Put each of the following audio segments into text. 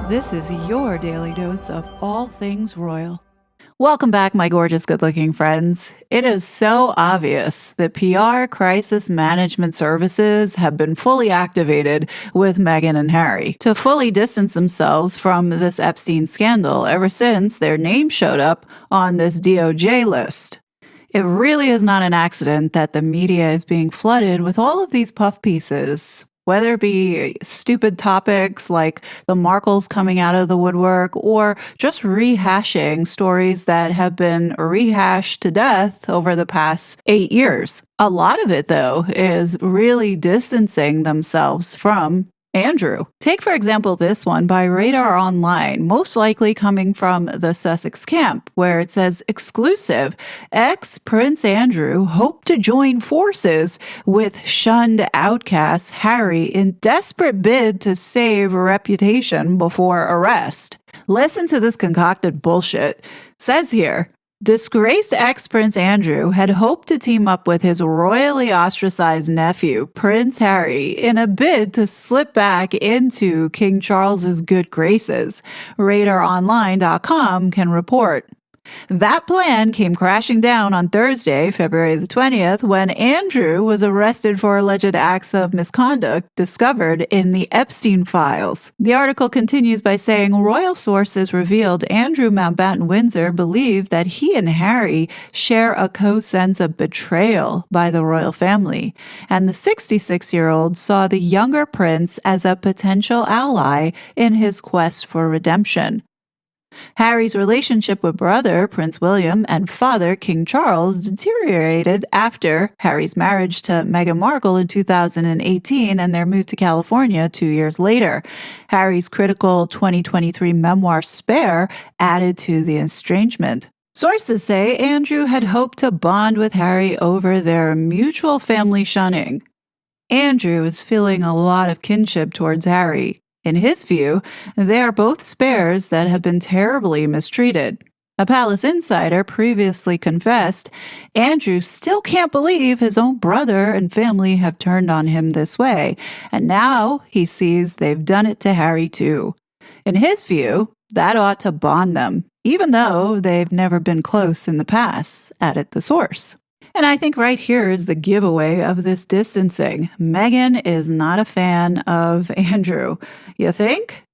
This is your daily dose of all things royal. Welcome back, my gorgeous, good-looking friends. It is so obvious that PR crisis management services have been fully activated with Meghan and Harry to fully distance themselves from this Epstein scandal ever since their name showed up on this DOJ list. It really is not an accident that the media is being flooded with all of these puff pieces, whether it be stupid topics like the Markles coming out of the woodwork or just rehashing stories that have been rehashed to death over the past 8 years. A lot of it, though, is really distancing themselves from Andrew. Take, for example, this one by Radar Online, most likely coming from the Sussex camp, where it says, exclusive, ex-Prince Andrew hoped to join forces with shunned outcast Harry in desperate bid to save reputation before arrest. Listen to this concocted bullshit. Says here, disgraced ex-Prince Andrew had hoped to team up with his royally ostracized nephew, Prince Harry, in a bid to slip back into King Charles's good graces. RadarOnline.com can report. That plan came crashing down on Thursday, February the 20th, when Andrew was arrested for alleged acts of misconduct discovered in the Epstein files. The article continues by saying royal sources revealed Andrew Mountbatten Windsor believed that he and Harry share a sense of betrayal by the royal family, and the 66-year-old saw the younger prince as a potential ally in his quest for redemption. Harry's relationship with brother Prince William and father King Charles deteriorated after Harry's marriage to Meghan Markle in 2018 and their move to California 2 years later. Harry's critical 2023 memoir Spare added to the estrangement. Sources say Andrew had hoped to bond with Harry over their mutual family shunning. Andrew is feeling a lot of kinship towards Harry. In his view, they are both spares that have been terribly mistreated. A palace insider previously confessed Andrew still can't believe his own brother and family have turned on him this way, and now he sees they've done it to Harry too. In his view, that ought to bond them, even though they've never been close in the past, added the source. And I think right here is the giveaway of this distancing. Meghan is not a fan of Andrew. You think?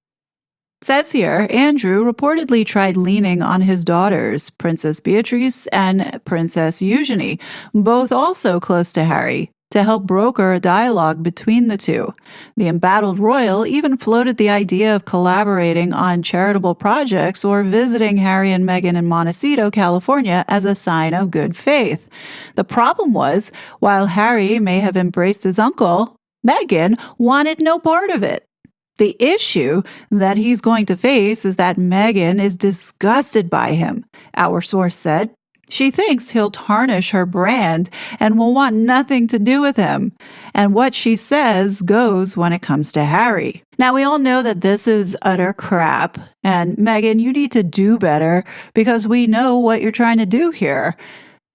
It says here, Andrew reportedly tried leaning on his daughters, Princess Beatrice and Princess Eugenie, both also close to Harry, to help broker a dialogue between the two. The embattled royal even floated the idea of collaborating on charitable projects or visiting Harry and Meghan in Montecito, California as a sign of good faith. The problem was, while Harry may have embraced his uncle, Meghan wanted no part of it. The issue that he's going to face is that Meghan is disgusted by him, our source said. She thinks he'll tarnish her brand and will want nothing to do with him. And what she says goes when it comes to Harry. Now, we all know that this is utter crap. And Meghan, you need to do better because we know what you're trying to do here.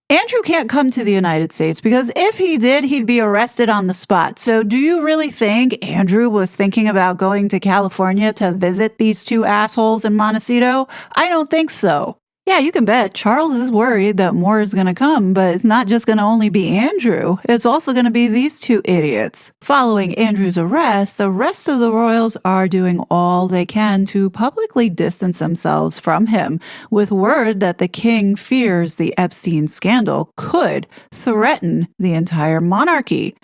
Andrew can't come to the United States because if he did, he'd be arrested on the spot. So do you really think Andrew was thinking about going to California to visit these two assholes in Montecito? I don't think so. Yeah, you can bet Charles is worried that more is going to come, but it's not just going to only be Andrew. It's also going to be these two idiots. Following Andrew's arrest, the rest of the royals are doing all they can to publicly distance themselves from him, with word that the king fears the Epstein scandal could threaten the entire monarchy.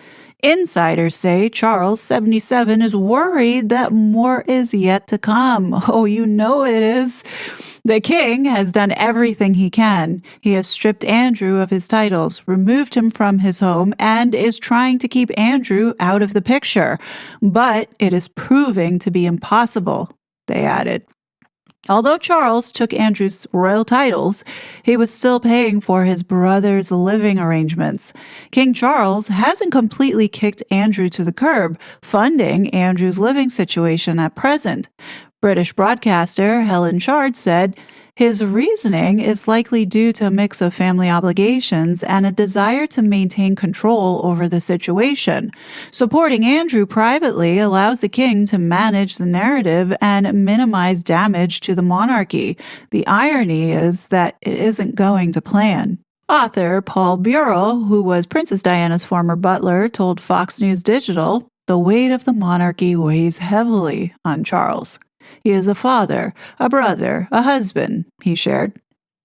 Insiders say Charles, 77, is worried that more is yet to come. Oh, you know it is. The king has done everything he can. He has stripped Andrew of his titles, removed him from his home, and is trying to keep Andrew out of the picture. But it is proving to be impossible, they added. Although Charles took Andrew's royal titles, he was still paying for his brother's living arrangements. King Charles hasn't completely kicked Andrew to the curb, funding Andrew's living situation at present. British broadcaster Helen Chard said, His reasoning is likely due to a mix of family obligations and a desire to maintain control over the situation. Supporting Andrew privately allows the king to manage the narrative and minimize damage to the monarchy. The irony is that it isn't going to plan. Author Paul Burrell, who was Princess Diana's former butler, told Fox News Digital, "The weight of the monarchy weighs heavily on Charles. He is a father, a brother, a husband," he shared.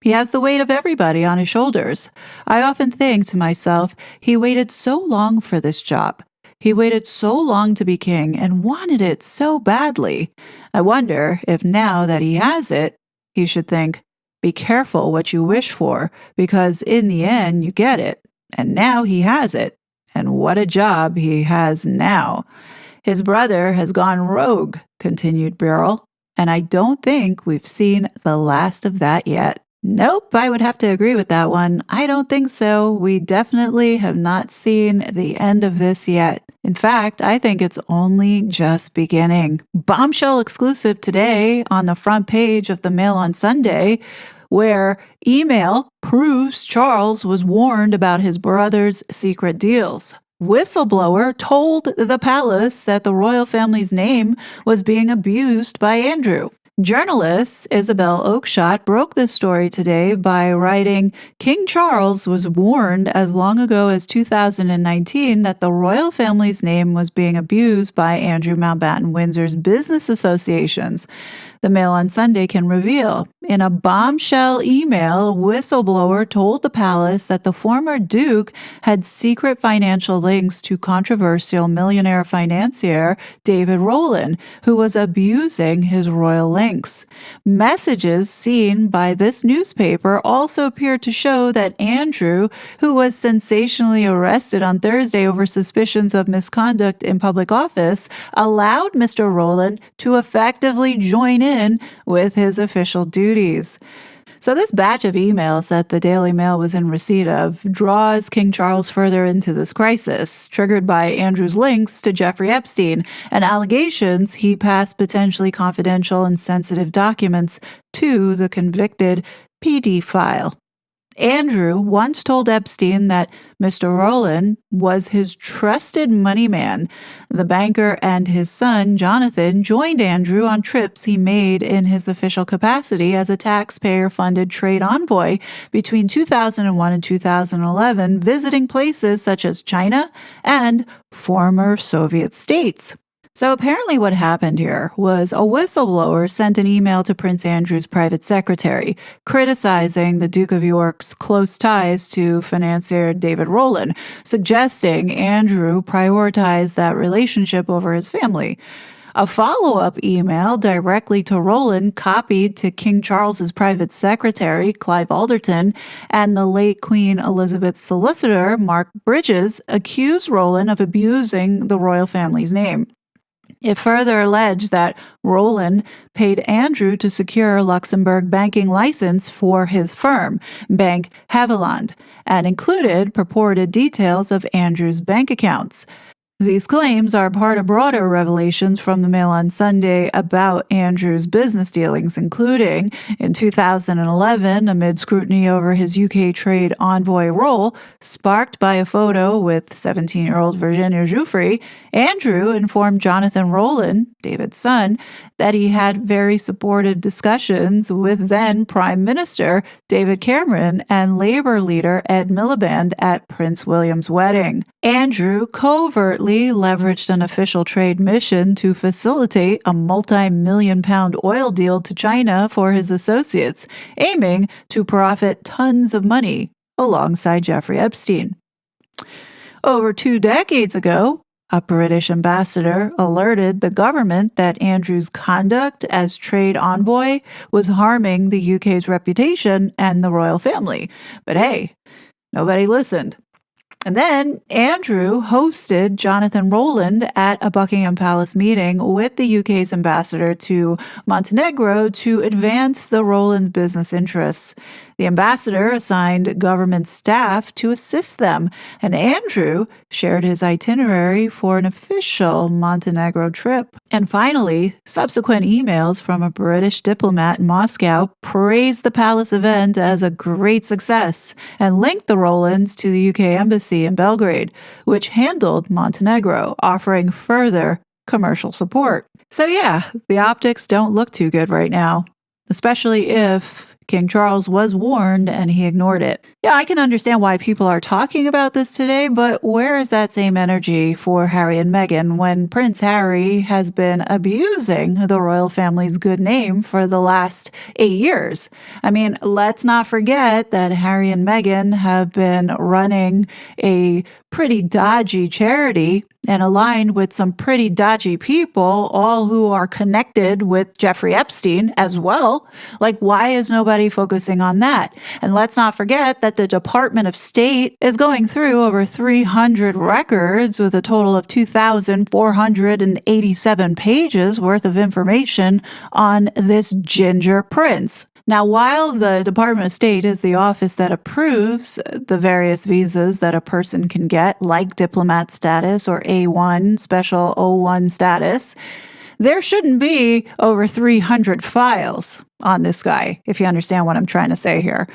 "He has the weight of everybody on his shoulders. I often think to myself, he waited so long for this job. He waited so long to be king and wanted it so badly. I wonder if now that he has it, he should think, be careful what you wish for, because in the end you get it. And now he has it. And what a job he has now. His brother has gone rogue," continued Burrell, "and I don't think we've seen the last of that yet." Nope, I would have to agree with that one. I don't think so. We definitely have not seen the end of this yet. In fact, I think it's only just beginning. Bombshell exclusive today on the front page of the Mail on Sunday, where email proves Charles was warned about his brother's secret deals. Whistleblower told the palace that the royal family's name was being abused by Andrew. Journalist Isabel Oakeshott broke this story today by writing, "King Charles was warned as long ago as 2019 that the royal family's name was being abused by Andrew Mountbatten Windsor's business associations." The Mail on Sunday can reveal. In a bombshell email, whistleblower told the palace that the former duke had secret financial links to controversial millionaire financier David Rowland, who was abusing his royal links. Messages seen by this newspaper also appear to show that Andrew, who was sensationally arrested on Thursday over suspicions of misconduct in public office, allowed Mr. Rowland to effectively join in with his official duties. So this batch of emails that the Daily Mail was in receipt of draws King Charles further into this crisis, triggered by Andrew's links to Jeffrey Epstein and allegations he passed potentially confidential and sensitive documents to the convicted PD file. Andrew once told Epstein that Mr. Rowland was his trusted money man. The banker and his son, Jonathan, joined Andrew on trips he made in his official capacity as a taxpayer-funded trade envoy between 2001 and 2011, visiting places such as China and former Soviet states. So apparently what happened here was a whistleblower sent an email to Prince Andrew's private secretary criticizing the Duke of York's close ties to financier David Rowland, suggesting Andrew prioritize that relationship over his family. A follow-up email directly to Rowland, copied to King Charles's private secretary, Clive Alderton, and the late Queen Elizabeth's solicitor, Mark Bridges, accused Rowland of abusing the royal family's name. It further alleged that Rowland paid Andrew to secure a Luxembourg banking license for his firm, Bank Haveland, and included purported details of Andrew's bank accounts. These claims are part of broader revelations from the Mail on Sunday about Andrew's business dealings, including in 2011, amid scrutiny over his UK trade envoy role, sparked by a photo with 17-year-old Virginia Giuffre, Andrew informed Jonathan Rowland, David's son, that he had very supportive discussions with then Prime Minister David Cameron and Labour leader Ed Miliband at Prince William's wedding. Andrew covertly leveraged an official trade mission to facilitate a multi-million-pound oil deal to China for his associates, aiming to profit tons of money alongside Jeffrey Epstein. Over 2 decades ago, a British ambassador alerted the government that Andrew's conduct as trade envoy was harming the UK's reputation and the royal family. But hey, nobody listened. And then Andrew hosted Jonathan Rowland at a Buckingham Palace meeting with the UK's ambassador to Montenegro to advance the Rowland's business interests. The ambassador assigned government staff to assist them, and Andrew shared his itinerary for an official Montenegro trip. And finally, subsequent emails from a British diplomat in Moscow praised the palace event as a great success and linked the Rolands to the UK embassy in Belgrade, which handled Montenegro, offering further commercial support. So yeah, the optics don't look too good right now, especially if King Charles was warned and he ignored it. Yeah, I can understand why people are talking about this today, but where is that same energy for Harry and Meghan when Prince Harry has been abusing the royal family's good name for the last 8 years? I mean, let's not forget that Harry and Meghan have been running a pretty dodgy charity and aligned with some pretty dodgy people, all who are connected with Jeffrey Epstein as well. Like, why is nobody focusing on that? And let's not forget that the Department of State is going through over 300 records with a total of 2,487 pages worth of information on this ginger prince. Now, while the Department of State is the office that approves the various visas that a person can get, like diplomat status or A1, special O1 status, there shouldn't be over 300 files on this guy, if you understand what I'm trying to say here.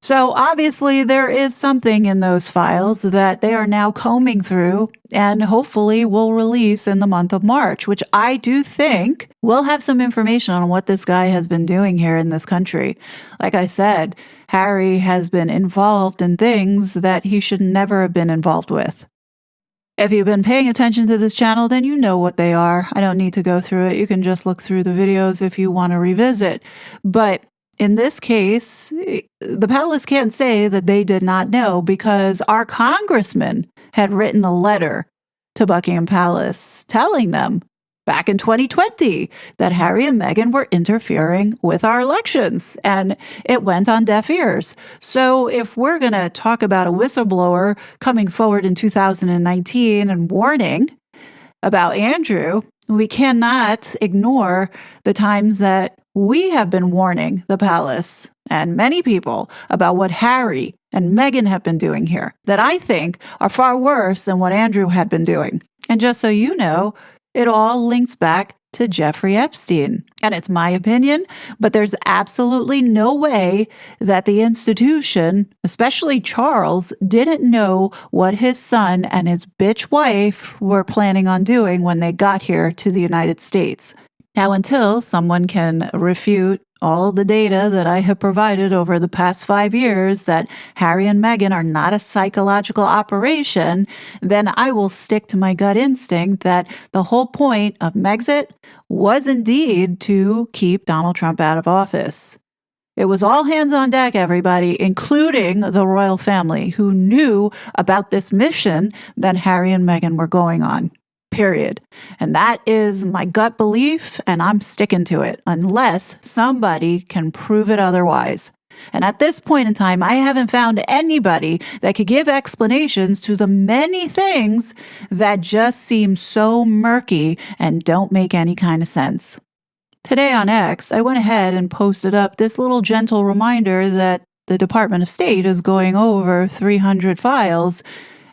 So obviously there is something in those files that they are now combing through and hopefully will release in the month of March, which I do think will have some information on what this guy has been doing here in this country. Like I said, Harry has been involved in things that he should never have been involved with. If you've been paying attention to this channel, then you know what they are. I don't need to go through it. You can just look through the videos if you want to revisit. But in this case, the palace can't say that they did not know because our congressman had written a letter to Buckingham Palace telling them back in 2020 that Harry and Meghan were interfering with our elections, and it went on deaf ears. So if we're going to talk about a whistleblower coming forward in 2019 and warning about Andrew, we cannot ignore the times that we have been warning the palace and many people about what Harry and Meghan have been doing here that I think are far worse than what Andrew had been doing. And just so you know, it all links back to Jeffrey Epstein. And it's my opinion, but there's absolutely no way that the institution, especially Charles, didn't know what his son and his bitch wife were planning on doing when they got here to the United States. Now, until someone can refute all the data that I have provided over the past 5 years that Harry and Meghan are not a psychological operation, then I will stick to my gut instinct that the whole point of Megxit was indeed to keep Donald Trump out of office. It was all hands on deck, everybody, including the royal family, who knew about this mission that Harry and Meghan were going on. Period. And that is my gut belief, and I'm sticking to it unless somebody can prove it otherwise. And at this point in time, I haven't found anybody that could give explanations to the many things that just seem so murky and don't make any kind of sense. Today on X, I went ahead and posted up this little gentle reminder that the Department of State is going over 300 files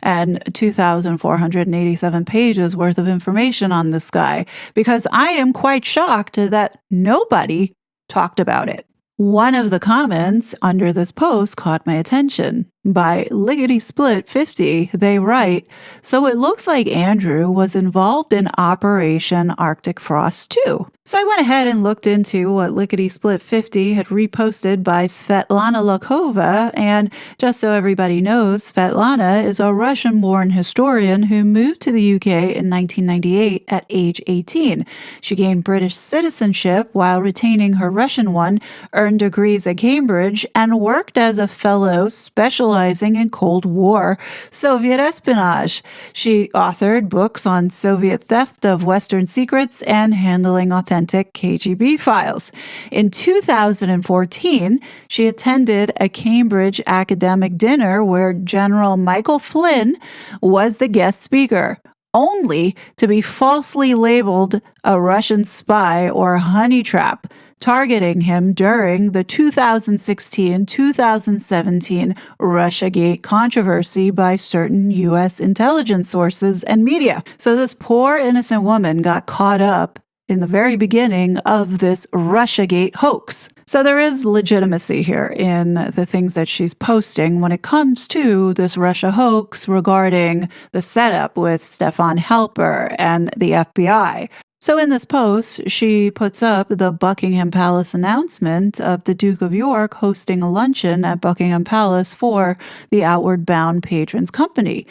and 2,487 pages worth of information on this guy, because I am quite shocked that nobody talked about it. One of the comments under this post caught my attention. By Lickety Split 50, they write, "So it looks like Andrew was involved in Operation Arctic Frost too." So I went ahead and looked into what Lickety Split 50 had reposted by Svetlana Lokova, and just so everybody knows, Svetlana is a Russian-born historian who moved to the UK in 1998 at age 18. She gained British citizenship while retaining her Russian one, earned degrees at Cambridge, and worked as a fellow specializing in Cold War Soviet espionage. She authored books on Soviet theft of Western secrets and handling authentic KGB files. In 2014, she attended a Cambridge academic dinner where General Michael Flynn was the guest speaker, only to be falsely labeled a Russian spy or honey trap. targeting him during the 2016-2017 Russiagate controversy by certain U.S. intelligence sources and media. So this poor innocent woman got caught up in the very beginning of this Russiagate hoax. So there is legitimacy here in the things that she's posting when it comes to this Russia hoax regarding the setup with Stefan Halper and the FBI. So in this post, she puts up the Buckingham Palace announcement of the Duke of York hosting a luncheon at Buckingham Palace for the Outward Bound Patrons Company.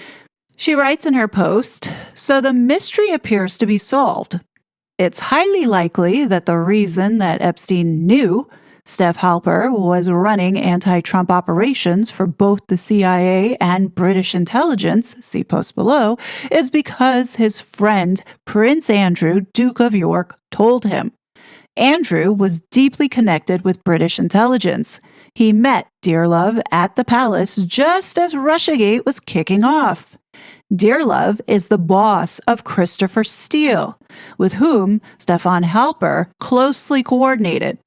She writes in her post, "So the mystery appears to be solved. It's highly likely that the reason that Epstein knew Steph Halper was running anti-Trump operations for both the CIA and British intelligence, see post below, is because his friend Prince Andrew, Duke of York, told him. Andrew was deeply connected with British intelligence. He met Dearlove at the palace just as Russiagate was kicking off. Dearlove is the boss of Christopher Steele, with whom Stefan Halper closely coordinated.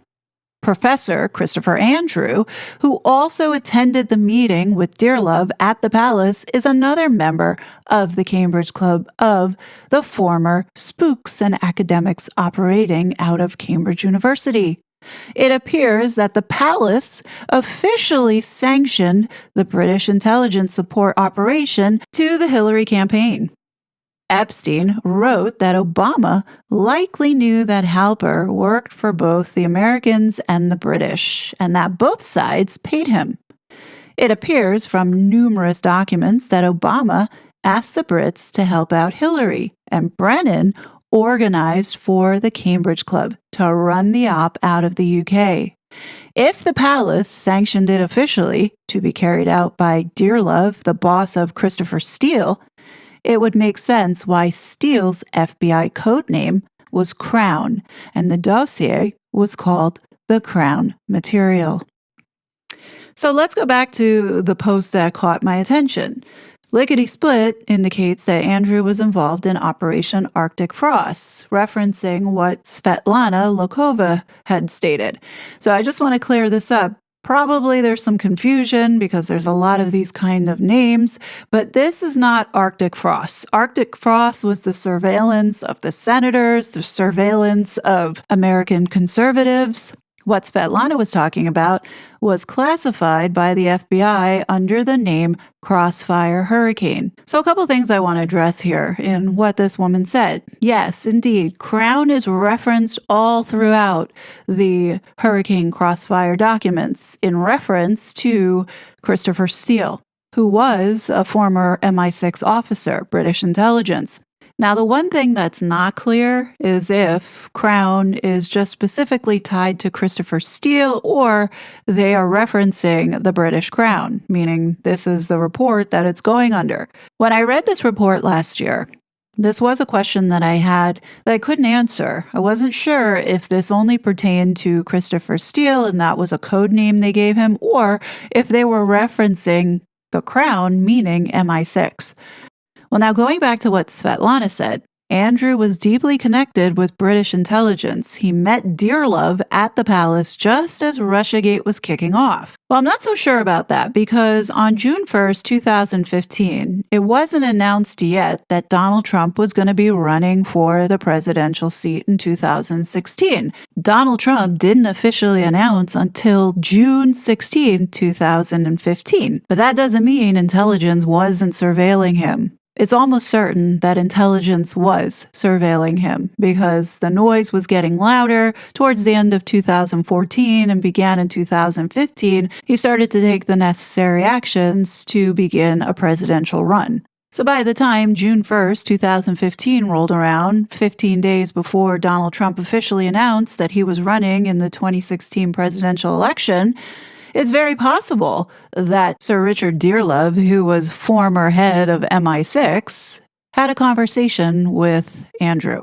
Professor Christopher Andrew, who also attended the meeting with Dearlove at the palace, is another member of the Cambridge Club of the former spooks and academics operating out of Cambridge University. It appears that the palace officially sanctioned the British intelligence support operation to the Hillary campaign. Epstein wrote that Obama likely knew that Halper worked for both the Americans and the British, and that both sides paid him. It appears from numerous documents that Obama asked the Brits to help out Hillary, and Brennan organized for the Cambridge Club to run the op out of the UK. If the palace sanctioned it officially to be carried out by Dearlove, the boss of Christopher Steele, it would make sense why Steele's FBI codename was Crown, and the dossier was called the Crown Material. So let's go back to the post that caught my attention. Lickety Split indicates that Andrew was involved in Operation Arctic Frost, referencing what Svetlana Lokova had stated. So I just want to clear this up. Probably there's some confusion because there's a lot of these kind of names, but this is not Arctic Frost. Arctic Frost was the surveillance of the senators, the surveillance of American conservatives. What Svetlana was talking about was classified by the FBI under the name Crossfire Hurricane. So a couple things I want to address here in what this woman said. Yes, indeed, Crown is referenced all throughout the Hurricane Crossfire documents in reference to Christopher Steele, who was a former MI6 officer, British intelligence. Now, the one thing that's not clear is if Crown is just specifically tied to Christopher Steele or they are referencing the British Crown, meaning this is the report that it's going under. When I read this report last year, this was a question that I had that I couldn't answer. I wasn't sure if this only pertained to Christopher Steele and that was a code name they gave him, or if they were referencing the Crown, meaning MI6. Well, now going back to what Svetlana said, Andrew was deeply connected with British intelligence. He met Dearlove at the palace just as Russiagate was kicking off. Well, I'm not so sure about that because on June 1st, 2015, it wasn't announced yet that Donald Trump was going to be running for the presidential seat in 2016. Donald Trump didn't officially announce until June 16, 2015. But that doesn't mean intelligence wasn't surveilling him. It's almost certain that intelligence was surveilling him because the noise was getting louder towards the end of 2014 and began in 2015. He started to take the necessary actions to begin a presidential run. So by the time June 1st, 2015 rolled around, 15 days before Donald Trump officially announced that he was running in the 2016 presidential election, it's very possible that Sir Richard Dearlove, who was former head of MI6, had a conversation with Andrew.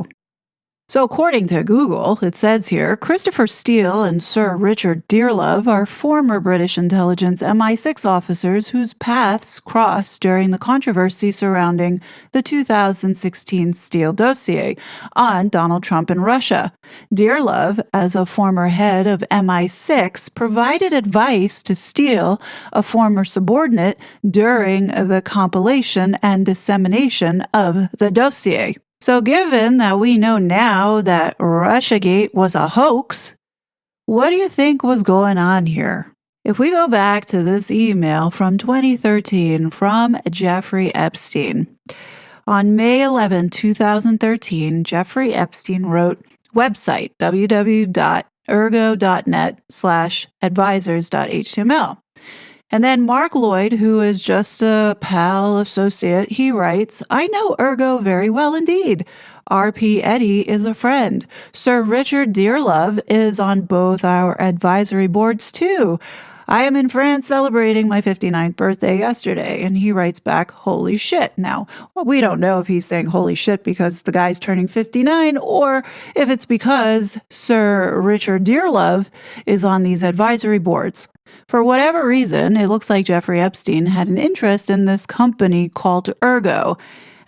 So, according to Google, it says here Christopher Steele and Sir Richard Dearlove are former British intelligence MI6 officers whose paths crossed during the controversy surrounding the 2016 Steele dossier on Donald Trump and Russia. Dearlove, as a former head of MI6, provided advice to Steele, a former subordinate, during the compilation and dissemination of the dossier. So, given that we know now that Russiagate was a hoax, what do you think was going on here? If we go back to this email from 2013 from Jeffrey Epstein, on May 11, 2013, Jeffrey Epstein wrote, website www.ergo.net/advisors.html. And then Mark Lloyd, who is just a pal associate, he writes, I know Ergo very well indeed. R.P. Eddy is a friend. Sir Richard Dearlove is on both our advisory boards too. I am in France celebrating my 59th birthday yesterday. And he writes back, holy shit. Now, we don't know if he's saying holy shit because the guy's turning 59 or if it's because Sir Richard Dearlove is on these advisory boards. For whatever reason, it looks like Jeffrey Epstein had an interest in this company called Ergo.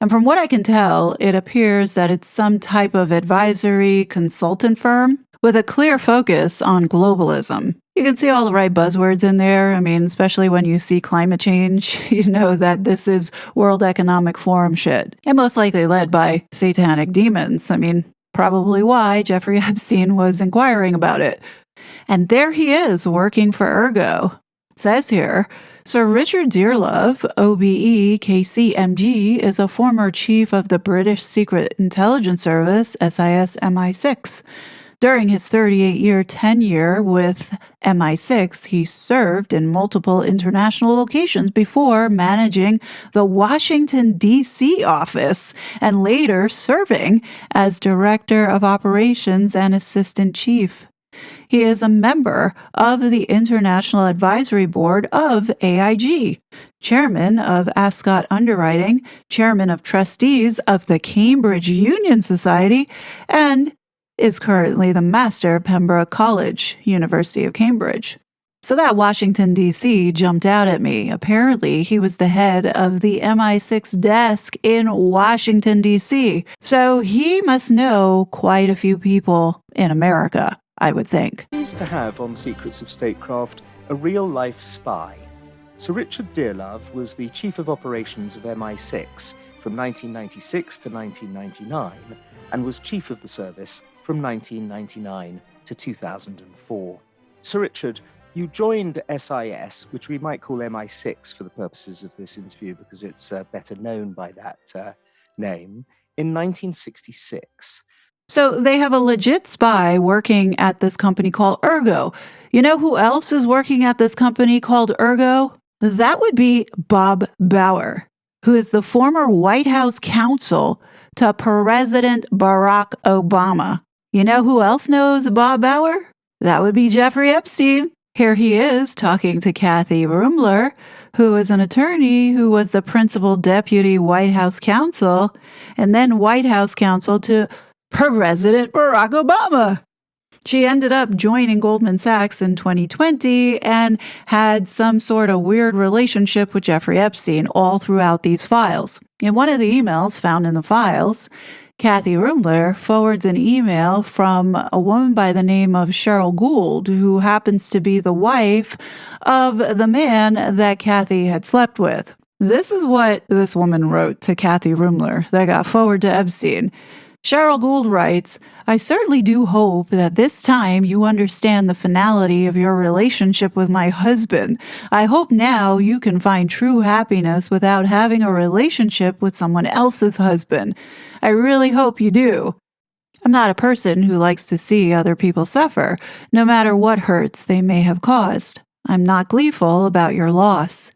And from what I can tell, it appears that it's some type of advisory consultant firm with a clear focus on globalism. You can see all the right buzzwords in there. I mean, especially when you see climate change, you know that this is World Economic Forum shit. And most likely led by satanic demons. I mean, probably why Jeffrey Epstein was inquiring about it. And there he is, working for Ergo. It says here, Sir Richard Dearlove, OBE, KCMG, is a former chief of the British Secret Intelligence Service, SIS MI6. During his 38-year tenure with MI6, he served in multiple international locations before managing the Washington, D.C. office and later serving as Director of Operations and Assistant Chief. He is a member of the International Advisory Board of AIG, Chairman of Ascot Underwriting, Chairman of Trustees of the Cambridge Union Society, and is currently the Master of Pembroke College, University of Cambridge. So that Washington, D.C. jumped out at me. Apparently, he was the head of the MI6 desk in Washington, D.C. So he must know quite a few people in America, I would think. Pleased to have on Secrets of Statecraft a real-life spy. Sir Richard Dearlove was the Chief of Operations of MI6 from 1996 to 1999 and was Chief of the Service from 1999 to 2004. Sir Richard, you joined SIS, which we might call MI6 for the purposes of this interview because it's better known by that name, in 1966. So they have a legit spy working at this company called Ergo. You know who else is working at this company called Ergo? That would be Bob Bauer, who is the former White House counsel to President Barack Obama. You know who else knows Bob Bauer? That would be Jeffrey Epstein. Here he is talking to Kathy Rumler, who is an attorney who was the principal deputy White House counsel and then White House counsel to President Barack Obama. She ended up joining Goldman Sachs in 2020 and had some sort of weird relationship with Jeffrey Epstein all throughout these files. In one of the emails found in the files, Kathy Rumler forwards an email from a woman by the name of Cheryl Gould, who happens to be the wife of the man that Kathy had slept with. This is what this woman wrote to Kathy Rumler that got forwarded to Epstein. Cheryl Gould writes, I certainly do hope that this time you understand the finality of your relationship with my husband. I hope now you can find true happiness without having a relationship with someone else's husband. I really hope you do. I'm not a person who likes to see other people suffer, no matter what hurts they may have caused. I'm not gleeful about your loss.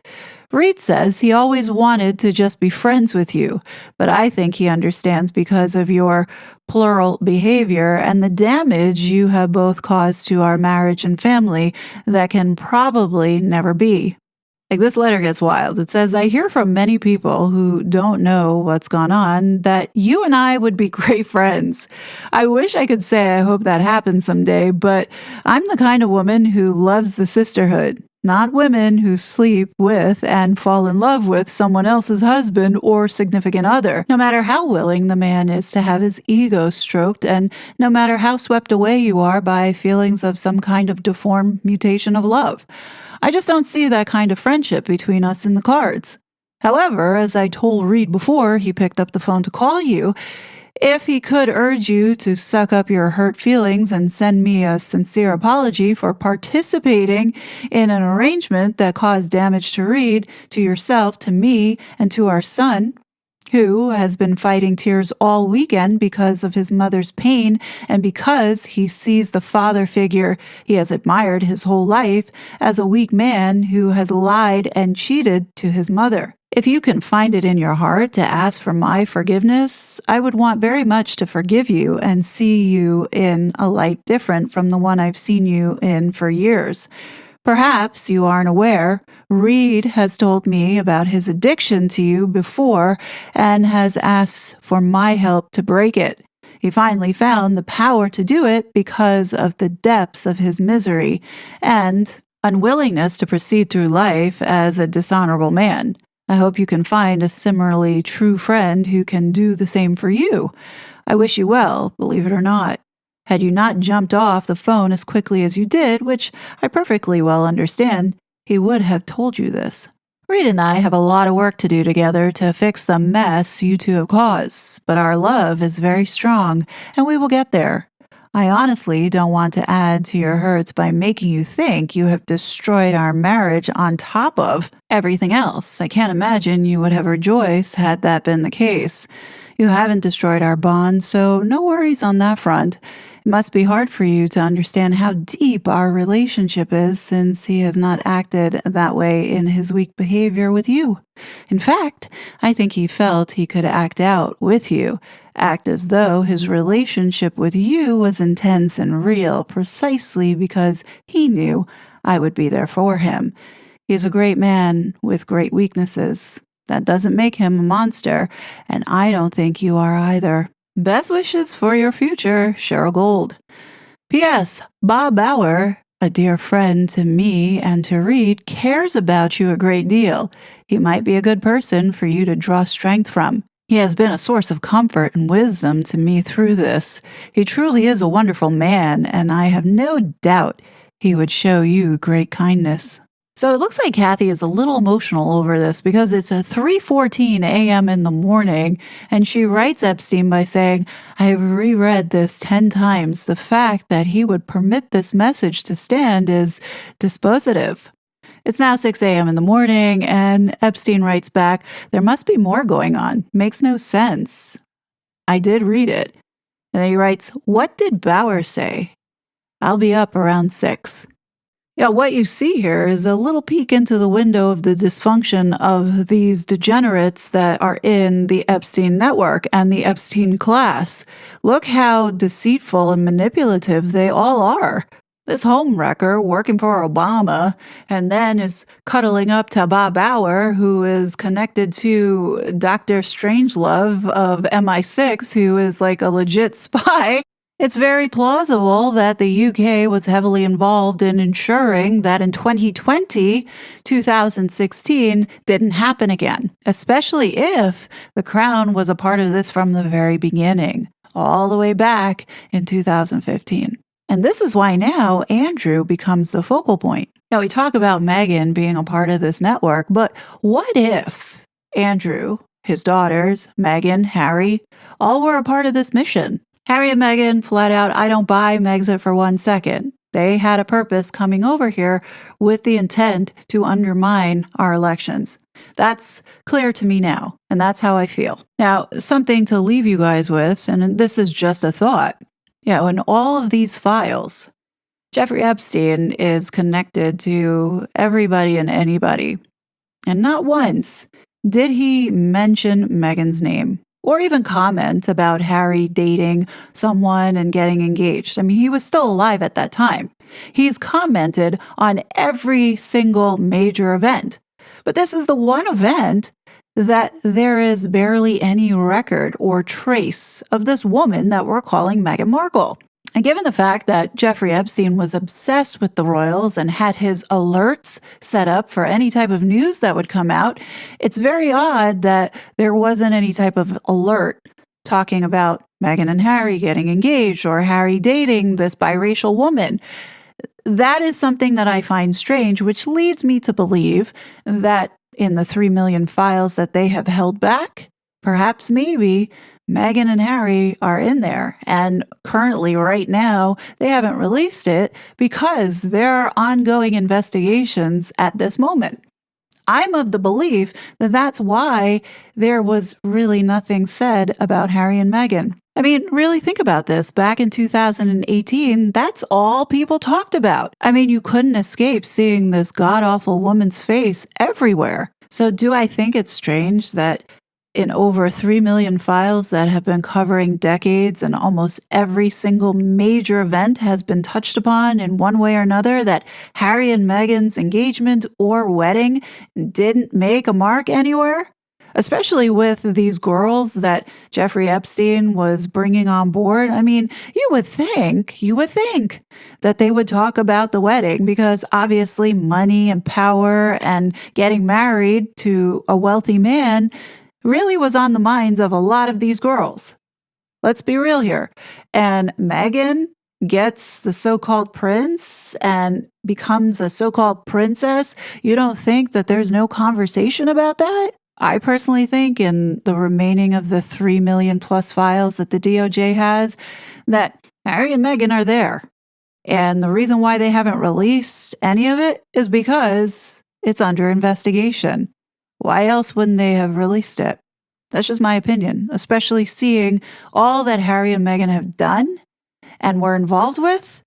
Reed says he always wanted to just be friends with you, but I think he understands because of your plural behavior and the damage you have both caused to our marriage and family that can probably never be. Like, this letter gets wild. It says, I hear from many people who don't know what's gone on that you and I would be great friends. I wish I could say I hope that happens someday, but I'm the kind of woman who loves the sisterhood, not women who sleep with and fall in love with someone else's husband or significant other, no matter how willing the man is to have his ego stroked, and no matter how swept away you are by feelings of some kind of deformed mutation of love. I just don't see that kind of friendship between us in the cards. However, as I told Reed before he picked up the phone to call you, if he could urge you to suck up your hurt feelings and send me a sincere apology for participating in an arrangement that caused damage to Reed, to yourself, to me, and to our son, who has been fighting tears all weekend because of his mother's pain and because he sees the father figure he has admired his whole life as a weak man who has lied and cheated to his mother. If you can find it in your heart to ask for my forgiveness, I would want very much to forgive you and see you in a light different from the one I've seen you in for years. Perhaps you aren't aware, Reed has told me about his addiction to you before and has asked for my help to break it. He finally found the power to do it because of the depths of his misery and unwillingness to proceed through life as a dishonorable man. I hope you can find a similarly true friend who can do the same for you. I wish you well, believe it or not. Had you not jumped off the phone as quickly as you did, which I perfectly well understand, he would have told you this. Reed and I have a lot of work to do together to fix the mess you two have caused, but our love is very strong, and we will get there. I honestly don't want to add to your hurts by making you think you have destroyed our marriage on top of everything else. I can't imagine you would have rejoiced had that been the case. You haven't destroyed our bond, so no worries on that front. It must be hard for you to understand how deep our relationship is since he has not acted that way in his weak behavior with you. In fact, I think he felt he could act out with you, act as though his relationship with you was intense and real precisely because he knew I would be there for him. He is a great man with great weaknesses. That doesn't make him a monster, and I don't think you are either. Best wishes for your future, Cheryl Gold. P.S. Bob Bauer, a dear friend to me and to Reed, cares about you a great deal. He might be a good person for you to draw strength from. He has been a source of comfort and wisdom to me through this. He truly is a wonderful man, and I have no doubt he would show you great kindness. So it looks like Kathy is a little emotional over this because it's a 3:14 a.m. in the morning, and she writes Epstein by saying, I have reread this 10 times. The fact that he would permit this message to stand is dispositive. It's now 6 a.m. in the morning, and Epstein writes back, there must be more going on. Makes no sense. I did read it. And then he writes, what did Bauer say? I'll be up around 6. Yeah, what you see here is a little peek into the window of the dysfunction of these degenerates that are in the Epstein network and the Epstein class. Look how deceitful and manipulative they all are. This homewrecker working for Obama and then is cuddling up to Bob Bauer, who is connected to Dr. Strangelove of MI6, who is like a legit spy. It's very plausible that the UK was heavily involved in ensuring that in 2016 didn't happen again, especially if the Crown was a part of this from the very beginning, all the way back in 2015. And this is why now Andrew becomes the focal point. Now, we talk about Meghan being a part of this network, but what if Andrew, his daughters, Meghan, Harry, all were a part of this mission? Harry and Meghan, flat out, I don't buy Megxit for 1 second. They had a purpose coming over here with the intent to undermine our elections. That's clear to me now, and that's how I feel. Now, something to leave you guys with, and this is just a thought. In all of these files, Jeffrey Epstein is connected to everybody and anybody. And not once did he mention Meghan's name or even comment about Harry dating someone and getting engaged. I mean, he was still alive at that time. He's commented on every single major event. But this is the one event that there is barely any record or trace of this woman that we're calling Meghan Markle. And given the fact that Jeffrey Epstein was obsessed with the royals and had his alerts set up for any type of news that would come out, it's very odd that there wasn't any type of alert talking about Meghan and Harry getting engaged or Harry dating this biracial woman. That is something that I find strange, which leads me to believe that in the 3 million files that they have held back, perhaps maybe Meghan and Harry are in there. And currently, right now, they haven't released it because there are ongoing investigations at this moment. I'm of the belief that that's why there was really nothing said about Harry and Meghan. I mean, really think about this. Back in 2018, that's all people talked about. I mean, you couldn't escape seeing this god-awful woman's face everywhere. So do I think it's strange that in over 3 million files that have been covering decades and almost every single major event has been touched upon in one way or another, that Harry and Meghan's engagement or wedding didn't make a mark anywhere? Especially with these girls that Jeffrey Epstein was bringing on board. I mean, you would think that they would talk about the wedding because obviously money and power and getting married to a wealthy man really was on the minds of a lot of these girls. Let's be real here. And Meghan gets the so-called prince and becomes a so-called princess. You don't think that there's no conversation about that? I personally think in the remaining of the 3 million plus files that the DOJ has, that Harry and Meghan are there. And the reason why they haven't released any of it is because it's under investigation. Why else wouldn't they have released it? That's just my opinion, especially seeing all that Harry and Meghan have done and were involved with.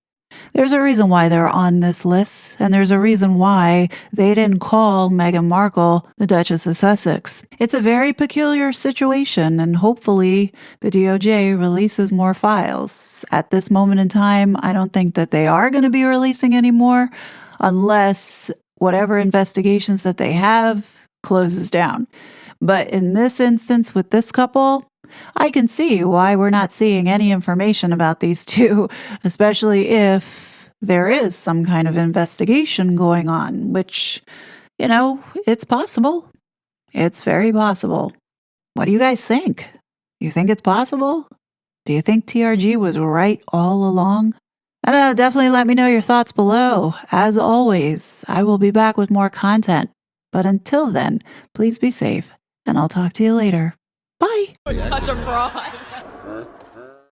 There's a reason why they're on this list, and there's a reason why they didn't call Meghan Markle the Duchess of Sussex. It's a very peculiar situation, and hopefully the DOJ releases more files. At this moment in time, I don't think that they are going to be releasing any more unless whatever investigations that they have closes down. But in this instance with this couple, I can see why we're not seeing any information about these two, especially if there is some kind of investigation going on, which, it's possible. It's very possible. What do you guys think? You think it's possible? Do you think TRG was right all along? I don't know, definitely let me know your thoughts below. As always, I will be back with more content. But until then, please be safe, and I'll talk to you later. Bye. Such a fraud.